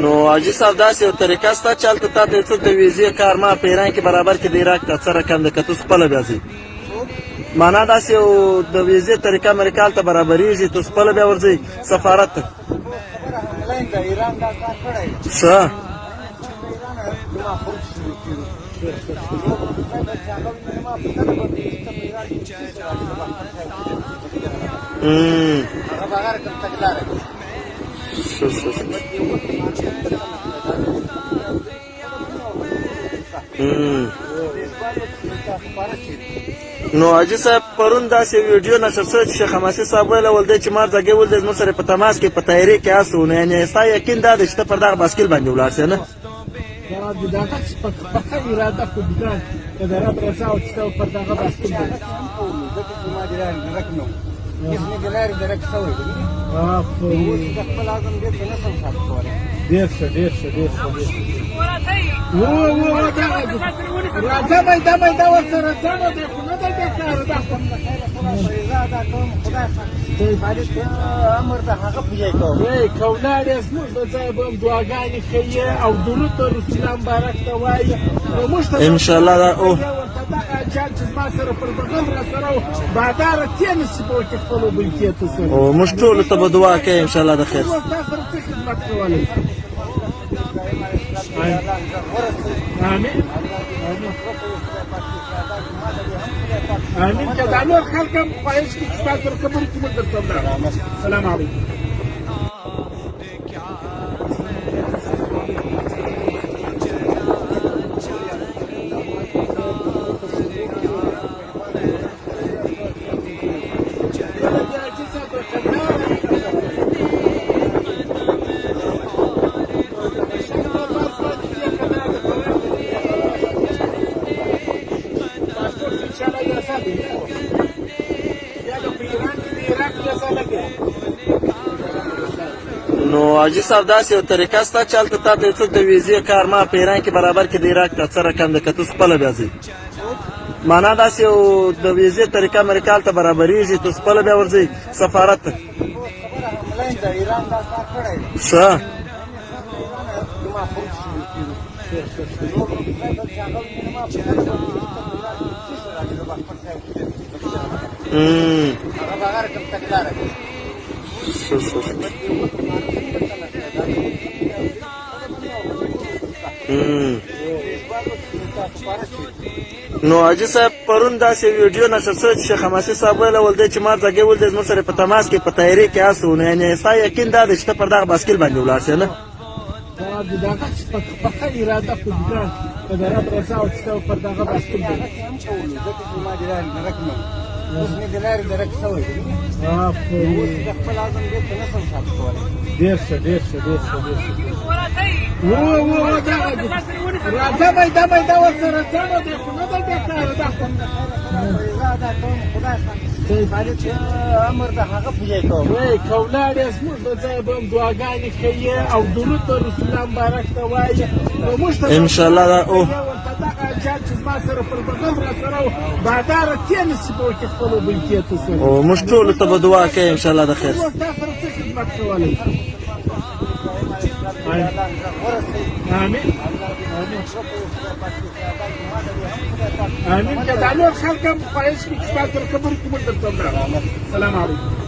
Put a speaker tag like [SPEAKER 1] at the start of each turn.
[SPEAKER 1] نو حاجي صاحب داسې یو طریقه شته چې هلته تا ته یو څوک د ویزې کار ما په ایران کې برابر کړي د عراق ته څه رقم ده که ته خپله بیا ځې معنا داسې یو د ویزې طریقه امریکا هلته برابرېږي ته خپله بیا ورځئ سفارت ته ښه نو حاجي صاحب پرون داسې ویډیو نشر شوی چې شیخ حماسي صاحب ویلی ول دی چې ما ځګۍ ول دی زموږ سره په تماس کې په تیارې کې هست و نو یعنې ستا یقین دا دی چې ته پر دغه باسکل باندې ولاړ سې نه
[SPEAKER 2] بداغه پخه اراده خو بدان که د رب رضا او چې ته پر دغه باسکل باندې ډېر ښه راځه به دا ورسره ځمه دی خو نه دی بېکاره دا امر د هغه پوجا کوو که ولاړې زموږ د ځای به هم دعاګانې کوي او درود د رسول مبارک ته وایي نو موږ ته
[SPEAKER 1] انشاءالله دا
[SPEAKER 2] دغه جان چې زما سره پر بغل را سره و باداره تېنسي به وکړي خپلو بلکې ته سره
[SPEAKER 1] او موږ ټولو ته به دعا کوي انشاءالله د خیر
[SPEAKER 2] تا سره څه خدمت کولی آمین آمین که دا نور خلک هم خواهش کړي چې تا سره خبرې کوي موږ درته ولاړو سلام علیکم
[SPEAKER 1] نو حاجي صاحب داسې یو طریقه شته چې هلته تا ته یو څوک د ویزې کار ما په ایران کې برابر کړي د عراق ته څه رقم ده که ته خپله بیا ځې معنا داسې یو د ویزې طریقه امریکا هلته برابرېږي ته خپله بیا ورځئ سفارت ته ښه نو حاجي صاحب پرون داسې ویډیو نشر شوی چې شیخ حماسي صاحب ویلی ول دی چې ما ځګۍ ول دی زموږ سره په تماس کې په تیارې کې هست و نو یعنې ستا یقین دا دی چې ته پر دغه باسکل باندې ولاړ سې نه
[SPEAKER 2] بداغه پخه اراده خو بدان که د رب رضا او چې ته پر دغه باسکل باندې ډېر ښه راځه به دا ورسره ځمه دی خو نه دی بېکاره دا امر د هغه پوجا کوو که ولاړې زموږ د ځای به هم دعاګانې کوي او درود د رسول مبارک ته وایي نو موږ ته
[SPEAKER 1] انشاءالله دا
[SPEAKER 2] دغه جان چې زما سره پر بغل را سره و باداره تېنسي به وکړي خپلو بلکې ته سره
[SPEAKER 1] او موږ ټولو ته به دعا کوي انشاءالله د خیر
[SPEAKER 2] تا سره څه خدمت کولی آمین آمین که دا نور خلک هم خواهش کړي چې تا سره خبرې کوي موږ درته ولاړو سلام علیکم